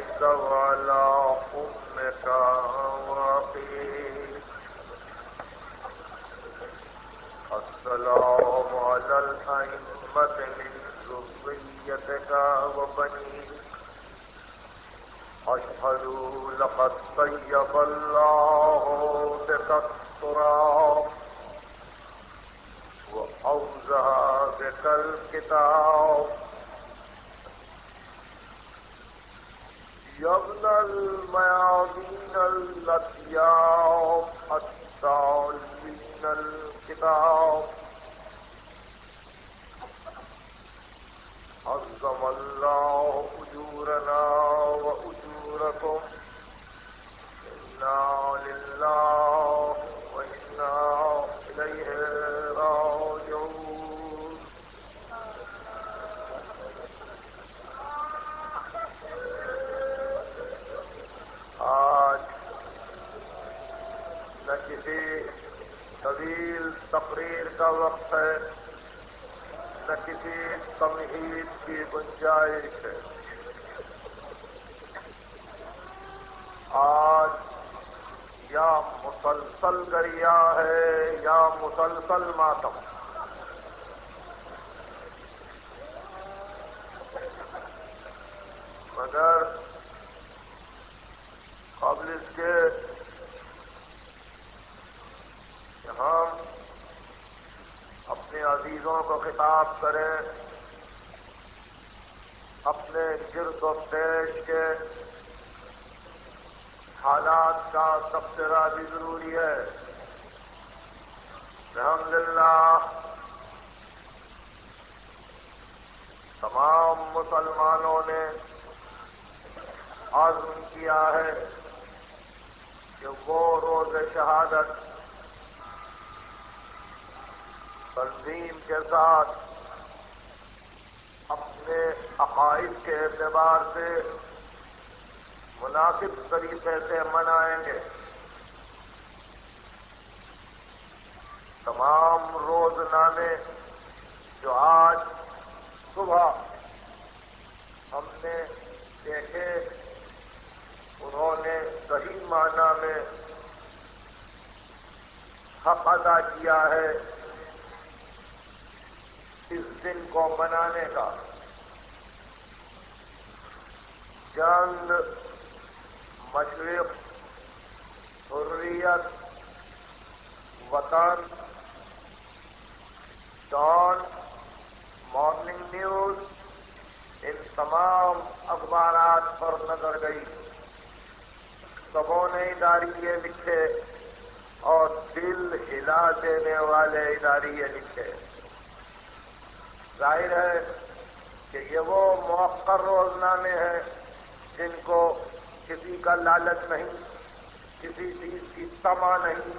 عليك وعلى أمك وأخيك. السلام على الأئمة من ذريتك وبنيك. أشهد لقد طيب الله بك التراب وأوزع بك الكتاب. يا ابن الميامين الأطياب التالين الكتاب. عظم الله أجورنا وأجوركم. إنا لله وإنا إليه راجعون. آج نہ کسی طویل تقریر کا وقت ہے، نہ کسی تمہید کی گنجائش ہے. آج یا مسلسل گریا ہے یا مسلسل ماتم. مگر قبل اس کے کہ ہم اپنے عزیزوں کو خطاب کریں، اپنے گرد و پیش کے حالات کا تبصرہ بھی ضروری ہے. الحمدللہ تمام مسلمانوں نے عزم کیا ہے کہ وہ روز شہادت تنظیم کے ساتھ اپنے عقائد کے اعتبار سے مناسب طریقے سے منائیں گے. تمام روزنامے جو آج صبح ہم نے دیکھے انہوں نے صحیح معنی میں حق ادا کیا ہے اس دن کو منانے کا. جنگ، مشرق، حریت، وطن، ڈان، مارننگ نیوز، ان تمام اخبارات پر نظر گئی. سبوں نے اداریے لکھے اور دل ہلا دینے والے اداریے لکھے. ظاہر ہے کہ یہ وہ موقر روزنامے ہیں جن کو کسی کا لالچ نہیں، کسی چیز کی طمع نہیں.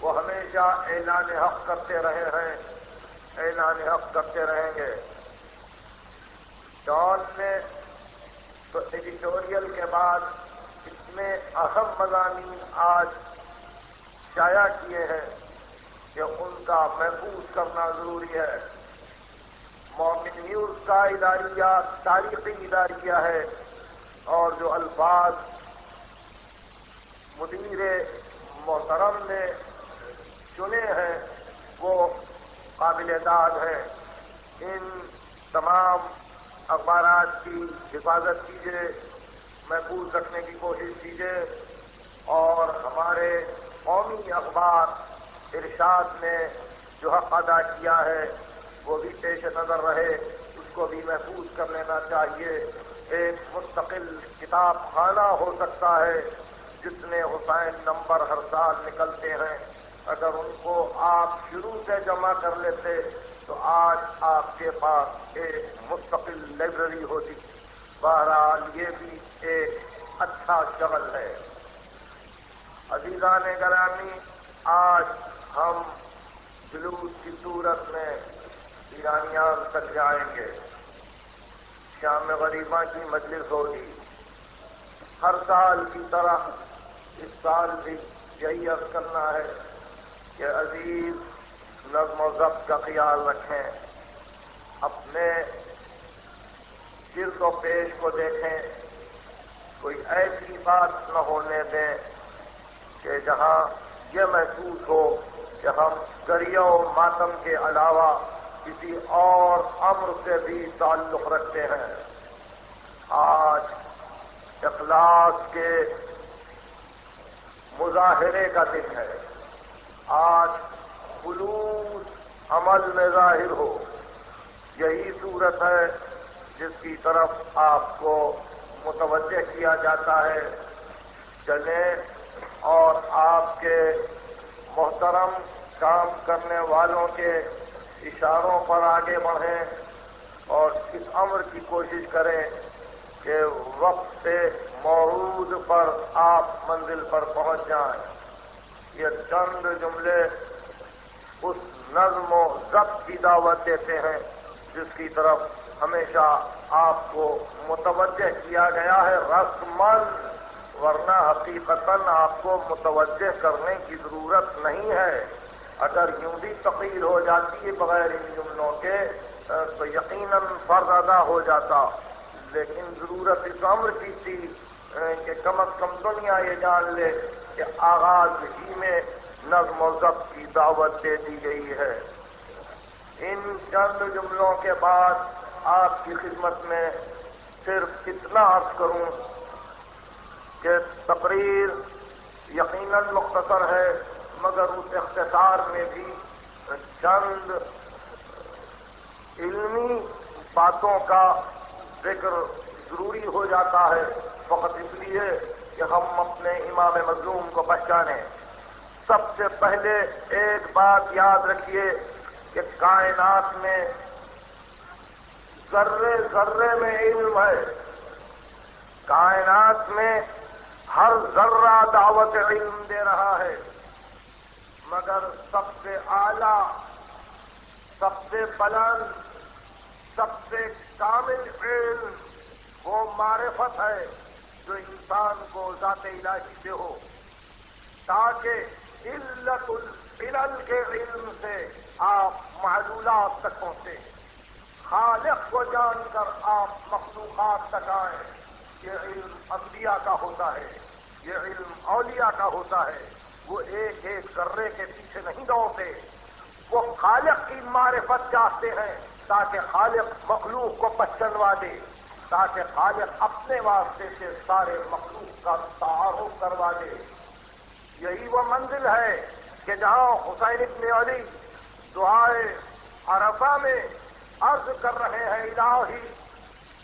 وہ ہمیشہ اعلان حق کرتے رہے ہیں، اعلان حق کرتے رہیں گے. ڈان نے تو ایڈیٹوریل کے بعد اتنے اہم مضامین آج شائع کیے ہیں کہ ان کا محفوظ کرنا ضروری ہے. مارننگ نیوز کا اداریہ تاریخی اداریہ ہے اور جو الفاظ مدیر محترم نے چنے ہیں وہ قابل داد ہیں. ان تمام اخبارات کی حفاظت کیجیے، محفوظ رکھنے کی کوشش کیجیے اور ہمارے قومی اخبار ارشاد نے جو حق ادا کیا ہے وہ بھی پیش نظر رہے، اس کو بھی محفوظ کر لینا چاہیے. ایک مستقل کتاب خانہ ہو سکتا ہے. جتنے حسین نمبر ہر سال نکلتے ہیں اگر ان کو آپ شروع سے جمع کر لیتے تو آج آپ کے پاس ایک مستقل لائبریری ہوتی. بہرحال یہ بھی ایک اچھا شغل ہے. عزیزان گرامی، آج ہم جلوس کی صورت میں ایرانیان تک جائیں گے. شام غریبہ کی مجلس ہوگی. ہر سال کی طرح اس سال بھی یہی عرض کرنا ہے کہ عزیز نظم و ضبط کا خیال رکھیں، اپنے گرد و پیش کو دیکھیں. کوئی ایسی بات نہ ہونے دیں کہ جہاں یہ محسوس ہو کہ ہم گریہ و ماتم کے علاوہ کسی اور امر سے بھی تعلق رکھتے ہیں۔ آج اخلاص کے مظاہرے کا دن ہے، آج خلوص عمل میں ظاہر ہو، یہی صورت ہے جس کی طرف آپ کو متوجہ کیا جاتا ہے۔ چلیں اور آپ کے محترم کام کرنے والوں کے اشاروں پر آگے بڑھیں اور اس امر کی کوشش کریں کہ وقت سے موعود پر آپ منزل پر پہنچ جائیں۔ یہ چند جملے اس نظم و ضبط کی دعوت دیتے ہیں جس کی طرف ہمیشہ آپ کو متوجہ کیا گیا ہے رسماً، ورنہ حقیقتاً آپ کو متوجہ کرنے کی ضرورت نہیں ہے۔ اگر یوں بھی تقریر ہو جاتی ہے بغیر ان جملوں کے تو یقیناً فرض ادا ہو جاتا، لیکن ضرورت اس امر کی تھی کہ کم از کم دنیا یہ جان لے کہ آغاز ہی میں نظم و ضبط کی دعوت دے دی گئی ہے۔ ان چند جملوں کے بعد آپ کی خدمت میں صرف اتنا عرض کروں کہ تقریر یقیناً مختصر ہے، مگر اس اختصار میں بھی چند علمی باتوں کا ذکر ضروری ہو جاتا ہے، فقط اس لیے کہ ہم اپنے امام مظلوم کو پہچانیں۔ سب سے پہلے ایک بات یاد رکھیے کہ کائنات میں ذرے ذرے میں علم ہے، کائنات میں ہر ذرہ دعوت علم دے رہا ہے، مگر سب سے اعلیٰ، سب سے بلند، سب سے کامل علم وہ معرفت ہے جو انسان کو ذات الہی سے ہو، تاکہ علت العلل کے علم سے آپ معلولات تک پہنچیں، خالق کو جان کر آپ مخلوقات تک آئیں۔ یہ علم انبیاء کا ہوتا ہے، یہ علم اولیاء کا ہوتا ہے، وہ ایک ایک ذرے کے پیچھے نہیں دوڑتے، وہ خالق کی معرفت چاہتے ہیں تاکہ خالق مخلوق کو پہچانوا دے، تاکہ خالق اپنے واسطے سے سارے مخلوق کا تعارف کروا دے۔ یہی وہ منزل ہے کہ جہاں حسین ابن علی دعائے عرفہ میں عرض کر رہے ہیں الہی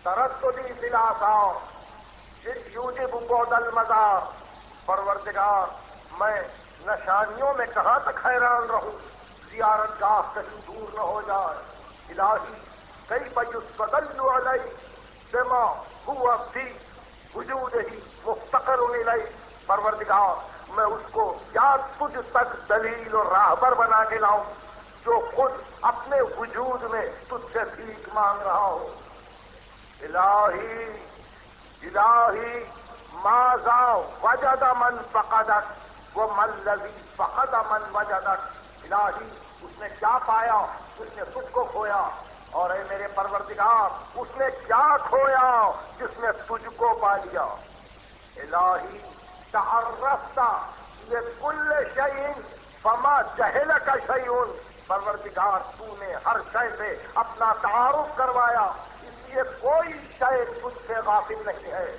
ترددی فی الآثار یوجب بعد المزار، پروردگار میں نشانیوں میں کہاں تک حیران رہوں، زیارت گاہ کہیں دور نہ ہو جائے۔ الہی کیف یستدل علی بما هو فی وجودہ مفتقر الیہ، پروردگار میں اس کو کیا تجھ تک دلیل اور راہبر بنا کے لاؤں جو خود اپنے وجود میں تجھ سے بھیک مانگ رہا ہو۔ الہی الہی ماذا وجد من فقدک ومن الذی فقد من وجدک، الہی اس نے کیا پایا جس نے تجھ کو کھویا، اور اے میرے پروردگار اس نے کیا کھویا جس نے تجھ کو پا لیا۔ الہی تعرفت لکل شیء فما جہلک شیء، پروردگار تو نے ہر شے سے اپنا تعارف کروایا، اس لیے کوئی شے تجھ سے غافل نہیں ہے۔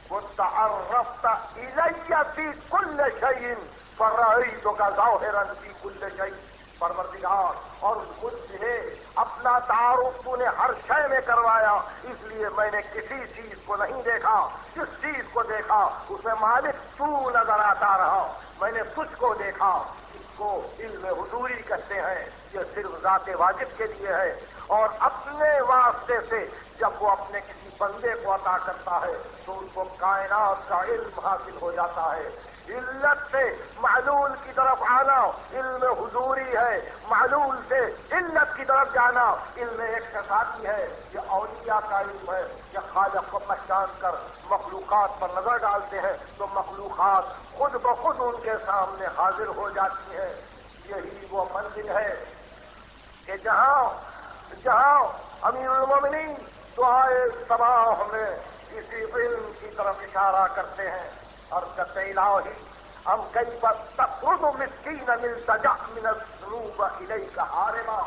وتعرفت الی فی کل شیء فرأیتک ظاہرا فی کل شیء، پروردگار اور مجھے اپنا تعارف تو نے ہر شے میں کروایا، اس لیے میں نے کسی چیز کو نہیں دیکھا، جس چیز کو دیکھا اسے مالک تو نظر آتا رہا، میں نے تجھ کو دیکھا۔ اس کو علم حضوری کہتے ہیں، یہ صرف ذات واجب کے لیے ہے، اور اپنے واسطے سے جب وہ اپنے کسی بندے کو عطا کرتا ہے تو ان کو کائنات کا علم حاصل ہو جاتا ہے۔ علت سے معلول کی طرف آنا علم حضوری ہے، معلول سے علت کی طرف جانا علم اقتصادی ہے۔ یہ اولیاء کا علم ہے، یہ خالق کو پہچان کر مخلوقات پر نظر ڈالتے ہیں تو مخلوقات خود بخود ان کے سامنے حاضر ہو جاتی ہیں۔ یہی وہ منزل ہے کہ جہاں امیر المومنین دعائے صباح میں کسی علم کی طرف اشارہ کرتے ہیں اور کہتے الہی ہم کیف تطرد مسکینا التجا من الذنوب الیک حارما،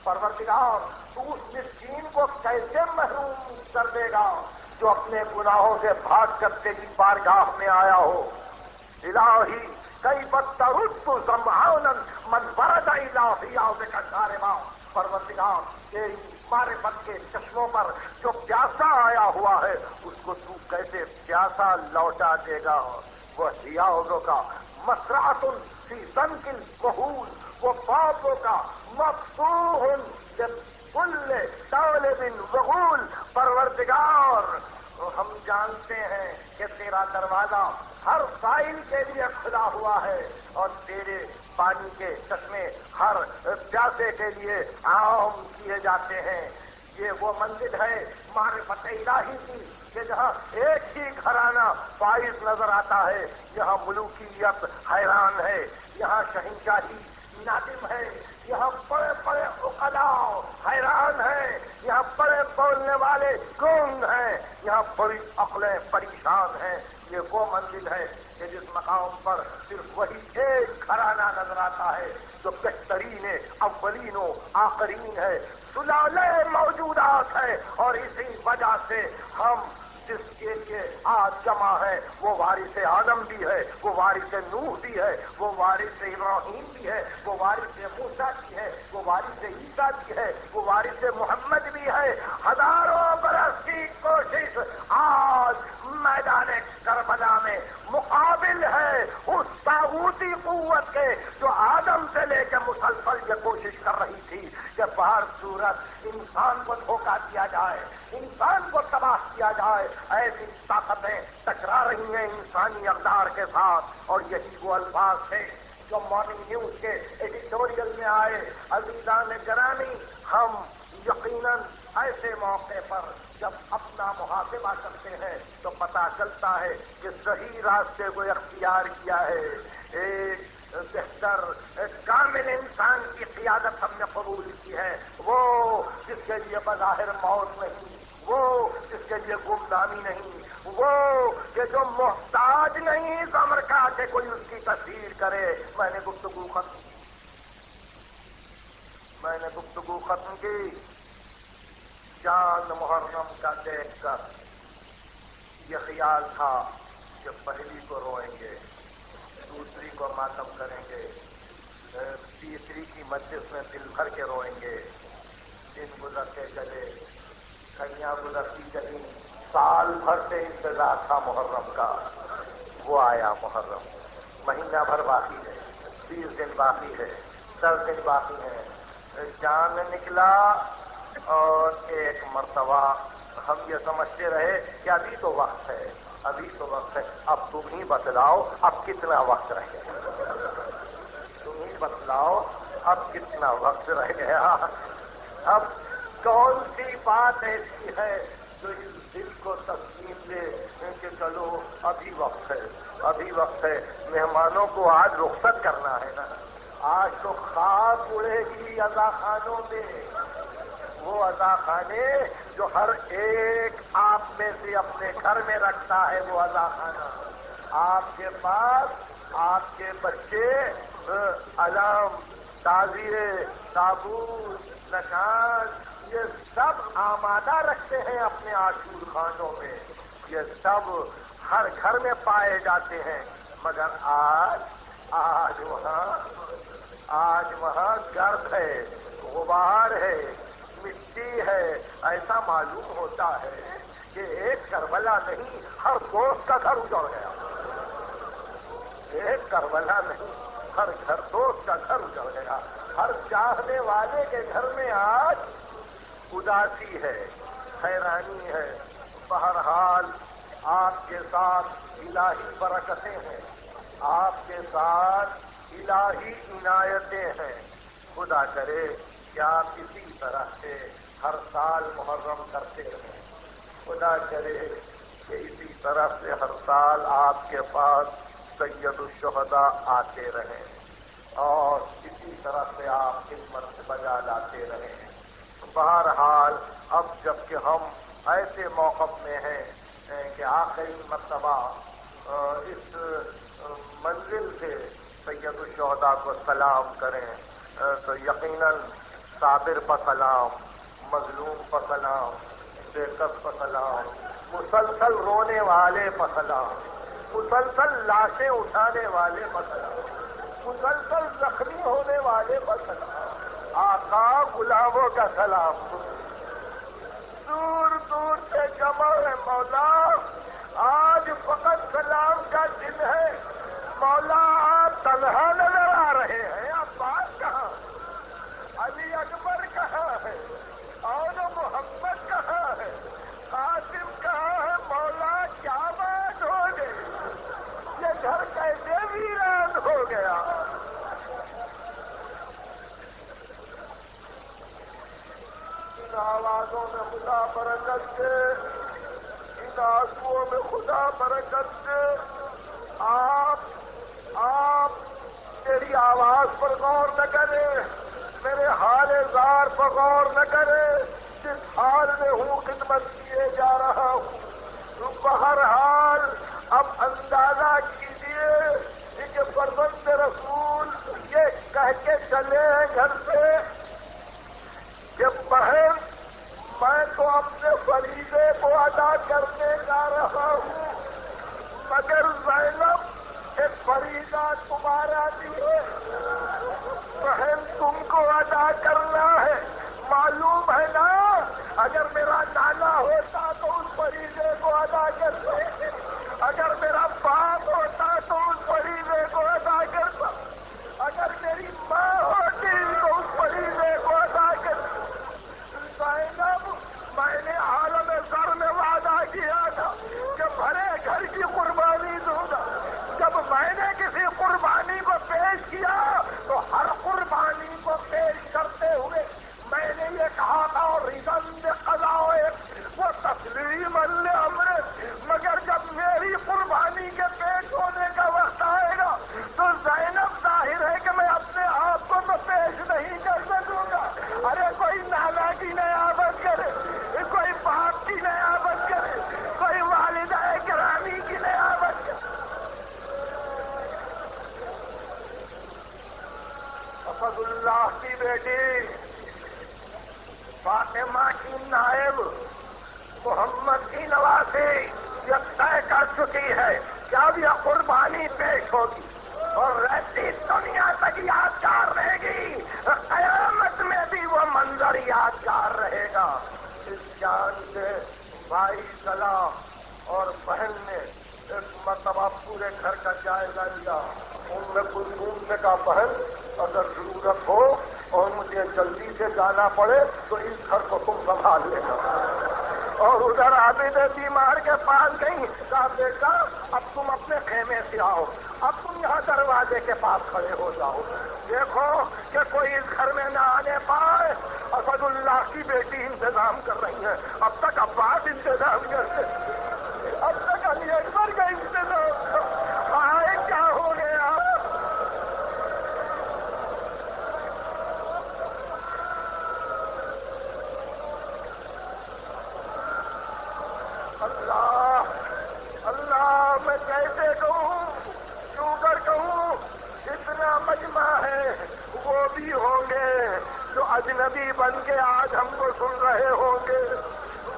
پروردگار تو اس مسکین کو کیسے محروم کر دے گا جو اپنے گناہوں سے بھاگ کر تیری بارگاہ میں آیا ہو۔ الہی کیف ترد ظمآنا من ورد الی حیاضک شاربا، پروردگار تیری معرفت کے چشموں پر جو پیاسا آیا ہوا ہے اس کو تو کیسے پیاسا لوٹا دے گا۔ وہ حیاضوں کا مسرعۃ فی ضنک الکحول، وہ بابوں کا مفتوح بكل طالب وغول، پروردگار ہم جانتے ہیں کہ تیرا دروازہ ہر سائل کے لیے کھلا ہوا ہے اور تیرے پانی کے چشمے ہر پیاسے کے لیے عام کیے جاتے ہیں۔ یہ وہ منزل ہے معرفت الہی کی کہ جہاں ایک ہی گھرانہ فائز نظر آتا ہے، یہاں ملوکیت حیران ہے، یہاں شہنشاہی نادم ہے، یہاں بڑے بڑے عقلاء حیران ہیں، یہاں بڑے بولنے والے گونگ ہیں، یہاں بڑی عقلیں پریشان ہیں۔ یہ وہ منزل ہے کہ جس مقام پر صرف وہی ایک گھرانہ نظر آتا ہے جو بہترین اولین و آخرین ہے، سلالے موجودات ہے، اور اسی وجہ سے ہم جس کے لیے آج جمع ہے وہ وارث آدم بھی ہے، وہ وارث نوح بھی ہے، وہ وارث ابراہیم بھی ہے، وہ وارث موسیٰ بھی ہے، وہ وارث عیسیٰ بھی ہے، وہ وارث محمد بھی ہے۔ ہزاروں برس کی کوشش آج میدان کربلا میں مقابل ہے اس طاغوتی قوت کے جو آدم سے لے کے مسلسل یہ کوشش کر رہی تھی کہ بہر صورت انسان کو دھوکہ دیا جائے، انسان کو تباہ کیا جائے۔ ایسی طاقتیں ٹکرا رہی ہیں انسانی اقدار کے ساتھ، اور یہی وہ الفاظ تھے جو مارننگ نیوز کے ایڈیٹوریل میں آئے۔ عزیزان گرامی، ہم یقیناً ایسے موقع پر جب اپنا محاسبہ کرتے ہیں تو پتہ چلتا ہے کہ صحیح راستے کو اختیار کیا ہے۔ ایک بہتر کامل انسان کی قیادت ہم نے قبول کی ہے، وہ جس کے لیے بظاہر موت نہیں، وہ جس کے لیے گمنامی نہیں، وہ کہ جو محتاج نہیں زمر کا کہ کوئی اس کی تصویر کرے۔ میں نے گفتگو ختم کی چاند محرم کا دیکھ کر یہ خیال تھا کہ پہلی کو روئیں گے، دوسری کو ماتم کریں گے، تیسری کی مجلس میں دل بھر کے روئیں گے۔ دن گزرتے چلے، کھڑیاں گزرتی چلی، سال بھر سے انتظار تھا محرم کا، وہ آیا محرم۔ مہینہ بھر باقی ہے، 20 دن باقی ہے، 10 دن باقی ہے، چاند نکلا اور ایک مرتبہ ہم یہ سمجھتے رہے کہ ابھی تو وقت ہے، ابھی تو وقت ہے۔ اب تم ہی بتلاؤ اب کتنا وقت رہ گیا، تم ہی بتلاؤ اب کتنا وقت رہ گیا۔ اب کون سی بات ایسی ہے جو اس دل کو تسلیم دے کہ چلو ابھی وقت ہے، ابھی وقت ہے۔ مہمانوں کو آج رخصت کرنا ہے نا، آج تو خاص اڑے گی عزا خانوں میں، وہ عزا خانے جو ہر ایک آپ میں سے اپنے گھر میں رکھتا ہے، وہ عزا خانہ آپ کے پاس آپ کے بچے علم، تعزیے، تابوت، نشان یہ سب آمادہ رکھتے ہیں اپنے عاشور خانوں میں، یہ سب ہر گھر میں پائے جاتے ہیں، مگر آج وہاں گرد ہے، غبار ہے، مٹی ہے۔ ایسا معلوم ہوتا ہے کہ ایک کربلا نہیں ہر دوست کا گھر اجڑ گیا، ایک کربلا نہیں ہر گھر دوست کا گھر اجڑ گیا، ہر چاہنے والے کے گھر میں آج اداسی ہے، حیرانی ہے۔ بہرحال آپ کے ساتھ الہی برکتیں ہیں، آپ کے ساتھ الہی عنایتیں ہیں۔ خدا کرے کہ آپ اسی طرح سے ہر سال محرم کرتے ہیں، خدا کرے کہ اسی طرح سے ہر سال آپ کے پاس سید الشہداء آتے رہیں اور اسی طرح سے آپ خدمت بجا لاتے رہیں۔ بہرحال اب جب کہ ہم ایسے موقف میں ہیں کہ آخری مرتبہ اس منزل سے سید الشہداء کو سلام کریں تو یقیناً صابر پر سلام، مظلوم پر سلام، بے کس پر سلام، مسلسل رونے والے پر سلام، مسلسل لاشیں اٹھانے والے پر سلام، مسلسل زخمی ہونے والے پر سلام، آقا غلاموں کا سلام، دور دور سے جمع ہے مولا، آج فقط سلام کا دن ہے مولا، آپ تنہا نظر آ رہے ہیں، عباس کہاں، علی اکبر کہاں ہے، اور محمد کہاں ہے، قاسم کہاں ہے مولا، کیا بات ہو گئی، یہ گھر کیسے ویران ہو گیا۔ ان آوازوں میں خدا برکت دے، ان آنسوؤں میں خدا برکت دے، آپ میری آواز پر غور نہ کرے، میرے حال زار پر غور نہ کرے، جس حال میں ہوں خدمت کیے جا رہا ہوں، بہرحال اب اندازہ کیجیے کہ فرزند رسول یہ کہہ کے چلے ہیں گھر سے کہ بہن میں تو اپنے فریضے کو ادا کرنے جا رہا ہوں، مگر زینب ایک فریضہ تمہارا بھی ہے، بہن تم کو ادا کرنا ہے، معلوم ہے نا، اگر میرا نانا ہوتا تو اس فریضے کو ادا کرتے، اگر میرا باپ ہوتا تو اس فریضے کو ادا کرتا، اگر میری ماں ہوتی تو اس فریضے کو ادا کرتا۔ زینب میں نے عالم زر میں وعدہ کیا تھا کہ بھرے گھر کی قربانی دوں گا، جب میں نے کسی قربانی کو پیش کیا تو ہر قربانی کو پیش کرتے ہوئے میں نے یہ کہا تھا اور رضا قضاء وہ تسلیم الامر، مگر جب میری قربانی کے پیش ہونے کا وقت آئے گا تو زینب ظاہر ہے کہ میں اپنے آپ کو تو پیش نہیں کر سکوں گا۔ ارے کوئی نانا کی نیابت کرے، کوئی باپ کی نیابت کرے، کوئی والدہ گرامی کی نیابت کرے۔ اسد اللہ کی بیٹی فاطمہ کی نائب محمد کی نوازی یہ طے کر چکی ہے کہ اب یہ قربانی پیش ہوگی اور رہتی دنیا تک یادگار رہے گی، قیامت میں بھی وہ منظر یادگار رہے گا۔ اس جان سے بھائی سلام اور بہن نے ایک مرتبہ پورے گھر کا جائزہ لیا، ان میں کلثوم سے کہا بہن اگر ضرورت ہو اور مجھے جلدی سے جانا پڑے تو اس گھر کو تم سنبھال لینا، اور ادھر عابد بیمار کے پاس گئی، کہا بیٹا اب تم اپنے خیمے سے آؤ، اب تم یہاں دروازے کے پاس کھڑے ہو جاؤ، دیکھو کہ کوئی اس گھر میں نہ آنے پائے۔ اسد اللہ کی بیٹی انتظام کر رہی ہے، اب تک عباس انتظام کرتے، اب تک علی اکبر کا انتظام، آئے کیا ہو گیا؟ اللہ میں کیسے کہوں، کیوں کر کہوں، اتنا مجمع ہے، وہ بھی ہوں گے جو اجنبی بن کے آج ہم کو سن رہے ہوں گے،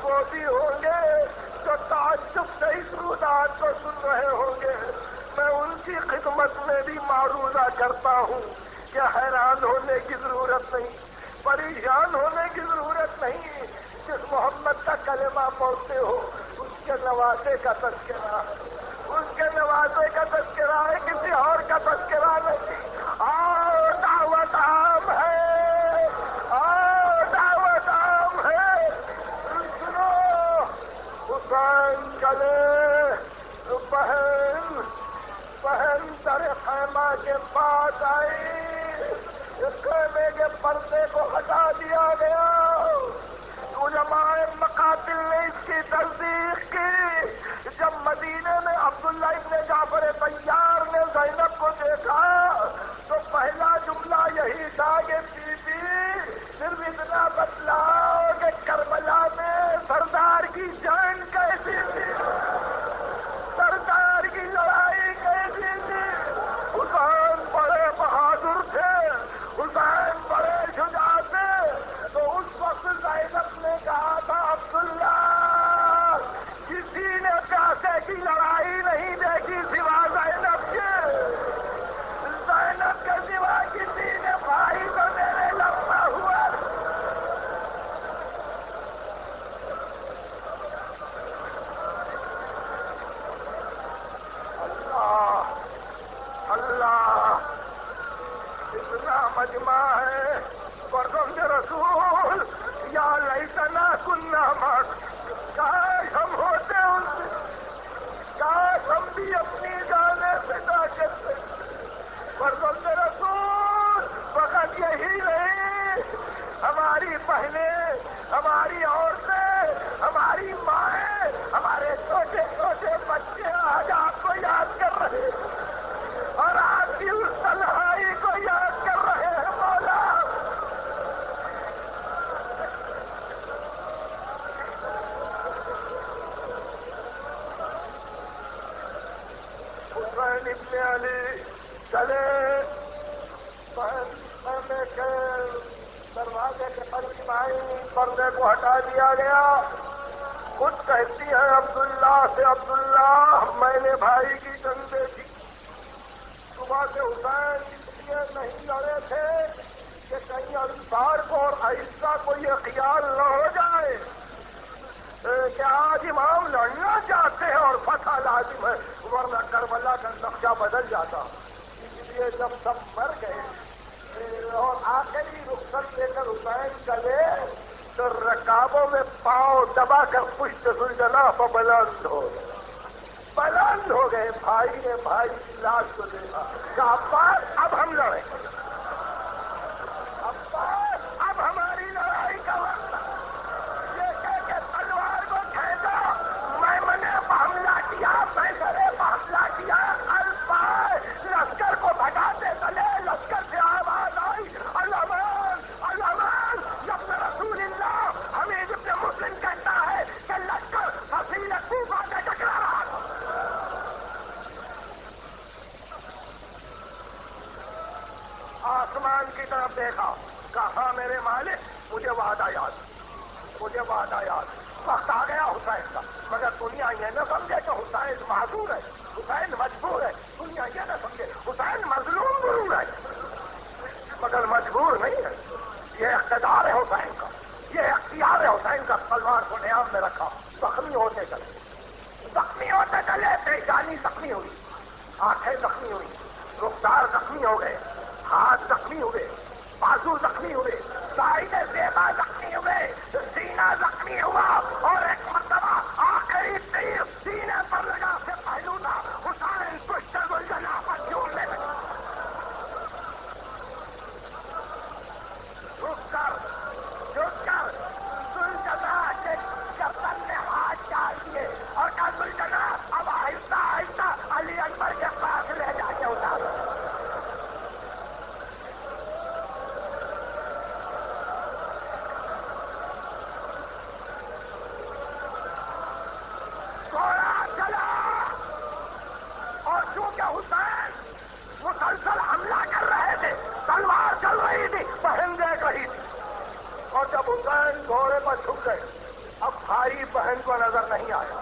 وہ بھی ہوں گے جو تعجب سے اس رودات کو سن رہے ہوں گے، میں ان کی خدمت میں بھی معروضہ کرتا ہوں کہ حیران ہونے کی ضرورت نہیں، پریشان ہونے کی ضرورت نہیں، جس محمد کا کلمہ پڑھتے ہو اس کے نوازے کا تذکرہ، اس کے نوازے کا تذکرہ ہے، کسی اور کا تذکرہ نہیں۔ آؤ دعوت عام ہے، آؤ دعوت عام ہے، سنو حسین چلے، بہن در خیمہ کے پاس آئی، خیمے کے پردے کو ہٹا دیا گیا، علماء مقاتل نے اس کی تصدیق کی، جب مدینے میں عبداللہ ابن جعفر طیار نے زینب کو دیکھا تو پہلا جملہ یہی تھا کہ بی بی صرف اتنا بتلاؤ کہ کربلا میں سردار کی جان کیسی تھی۔ ایسی لڑائی نہیں دیکھی سوا زینب کے. زینب کے سوا کسی نے بھائی تو میرے لمبا ہوا. اللہ اللہ اتنا مجمع ہے قربان رسول. یا لیتنا کننا معک. کاش ہم ہوتے ان سے, کاش ہم بھی اپنی جانیں فدا کرتے. قربان رسول فقط یہی نہیں, ہماری بہنیں, ہماری عورتیں, ہماری مائیں, ہمارے چھوٹے چھوٹے بچے آج آپ کو یاد کر رہے ہیں اور آپ کی اس تنہائی کو یاد کر رہے ہیں. مولا حسین ابن علی چلے. میں کے دروازے کے قریب آئی, پردے کو ہٹا دیا گیا. خود کہتی ہے عبداللہ سے, عبداللہ میں نے بھائی کی جنگ دیکھی. صبح سے حسین اس لیے نہیں لڑے تھے کہ کہیں انصار کو اور عائشہ کو یہ خیال نہ ہو جائے کہ آج امام لڑنا چاہتے ہیں اور فتح لازم ہے, ورنہ کربلا کا نقشہ بدل جاتا. اس لیے جب سب مر گئے اور آخری رخصت لے کر حسین چلے تو رکابوں میں پاؤں دبا کر پشت ذوالجناح پر بلند ہو گئے. بلند ہو گئے. بھائی نے بھائی کی لاش کو دیکھا, کہا عباس اب ہم لڑیں, عباس اب ہماری لڑائی کا وقت. یہ کہہ کے تلوار کو کھینچا. میں نے حملہ کیا, میں نے حملہ کیا. الفاظ لشکر کو بھگاتے چلے. لشکر سے آواز آئی, الامان الامان ابن رسول اللہ. حمید ابن مسلم کہتا ہے کہ لشکر حصیل کوفہ سے ٹکرا رہا تھا. آسمان کی طرف دیکھا, کہا میرے مالک مجھے وعدہ یاد, مجھے وعدہ یاد. وقت آ گیا حسین کا, مگر دنیا یہ نہ سمجھے کہ حسین معذور ہے, حسین مجبور ہے. دنیا یہ نہ سمجھے حسین مظلوم ضرور ہے مگر مجبور نہیں ہے. یہ اقتدار ہے حسین کا, یہ اختیار ہے حسین کا. تلوار کو نیام میں رکھا, زخمی ہوتے چلے, زخمی ہوتے چلے. پیشانی زخمی ہوئی, آنکھیں زخمی ہوئی, رخسار زخمی ہو گئے, ہاتھ زخمی ہوئے, بازو زخمی ہوئے, سائڈ زیبا زخمی ہوئے, سینہ زخمی ہوا. اور ایک مرتبہ آخری تیر سینے پر لگا سے پہلو تھا. حسین پشت ذوالجناح پر جھولنے لگا. جھک کر ذوالجناح کے گردن میں ہاتھ ڈال دیے اور کہا ذوالجناح اب آہستہ آہستہ علی اکبر کے پاس لے جا کے اتارا. حسین مسلسل حملہ کر رہے تھے, تلوار چل رہی تھی, بہن دیکھ رہی تھی. اور جب حسین گھوڑے پر چھپ گئے, اب بھائی بہن کو نظر نہیں آیا.